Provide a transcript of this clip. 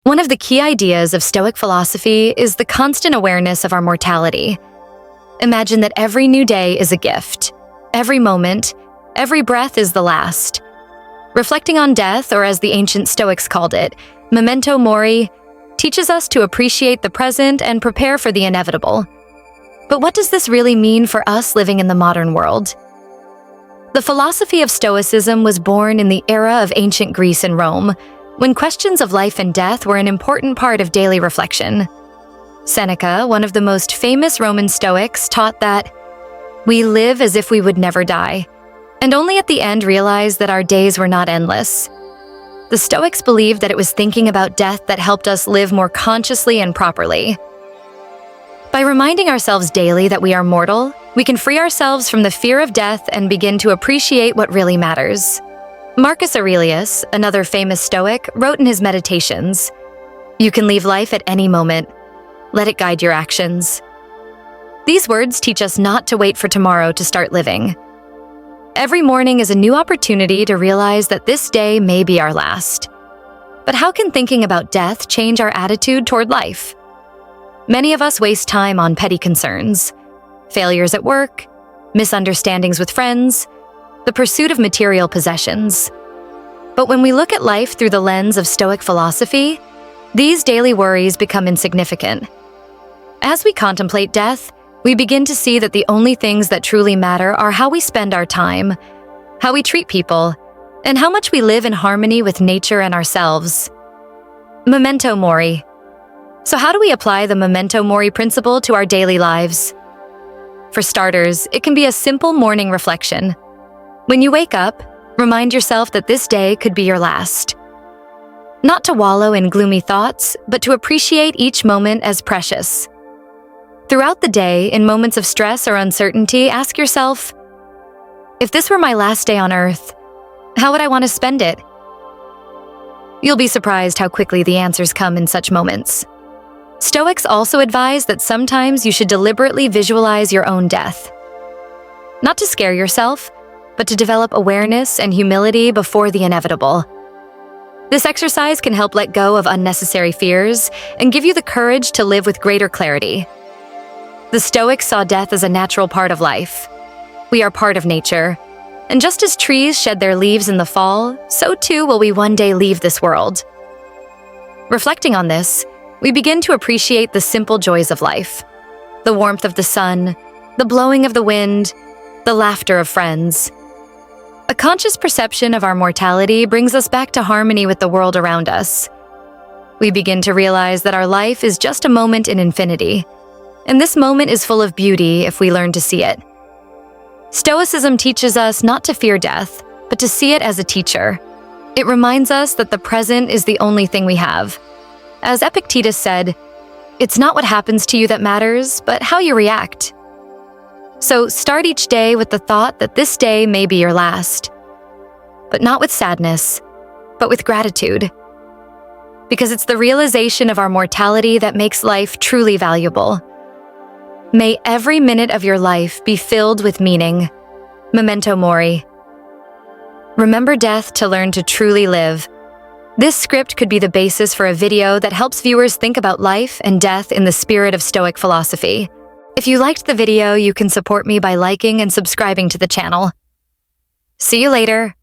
One of the key ideas of Stoic philosophy is the constant awareness of our mortality. Imagine that every new day is a gift. Every moment, every breath is the last. Reflecting on death, or as the ancient Stoics called it, memento mori, teaches us to appreciate the present and prepare for the inevitable. But what does this really mean for us living in the modern world? The philosophy of Stoicism was born in the era of ancient Greece and Rome, when questions of life and death were an important part of daily reflection. Seneca, one of the most famous Roman Stoics, taught that we live as if we would never die, and only at the end realize that our days were not endless. The Stoics believed that it was thinking about death that helped us live more consciously and properly. By reminding ourselves daily that we are mortal, we can free ourselves from the fear of death and begin to appreciate what really matters. Marcus Aurelius, another famous Stoic, wrote in his Meditations, "You can leave life at any moment. Let it guide your actions." These words teach us not to wait for tomorrow to start living. Every morning is a new opportunity to realize that this day may be our last. But how can thinking about death change our attitude toward life? Many of us waste time on petty concerns, failures at work, misunderstandings with friends, the pursuit of material possessions. But when we look at life through the lens of Stoic philosophy, these daily worries become insignificant. As we contemplate death, we begin to see that the only things that truly matter are how we spend our time, how we treat people, and how much we live in harmony with nature and ourselves. Memento mori. So how do we apply the memento mori principle to our daily lives? For starters, it can be a simple morning reflection. When you wake up, remind yourself that this day could be your last. Not to wallow in gloomy thoughts, but to appreciate each moment as precious. Throughout the day, in moments of stress or uncertainty, ask yourself, if this were my last day on Earth, how would I want to spend it? You'll be surprised how quickly the answers come in such moments. Stoics also advise that sometimes you should deliberately visualize your own death. Not to scare yourself, but to develop awareness and humility before the inevitable. This exercise can help let go of unnecessary fears and give you the courage to live with greater clarity. The Stoics saw death as a natural part of life. We are part of nature, and just as trees shed their leaves in the fall, so too will we one day leave this world. Reflecting on this, we begin to appreciate the simple joys of life: the warmth of the sun, the blowing of the wind, the laughter of friends. A conscious perception of our mortality brings us back to harmony with the world around us. We begin to realize that our life is just a moment in infinity, and this moment is full of beauty if we learn to see it. Stoicism teaches us not to fear death, but to see it as a teacher. It reminds us that the present is the only thing we have. As Epictetus said, "It's not what happens to you that matters, but how you react." So start each day with the thought that this day may be your last. But not with sadness, but with gratitude. Because it's the realization of our mortality that makes life truly valuable. May every minute of your life be filled with meaning. Memento mori. Remember death to learn to truly live. This script could be the basis for a video that helps viewers think about life and death in the spirit of Stoic philosophy. If you liked the video, you can support me by liking and subscribing to the channel. See you later.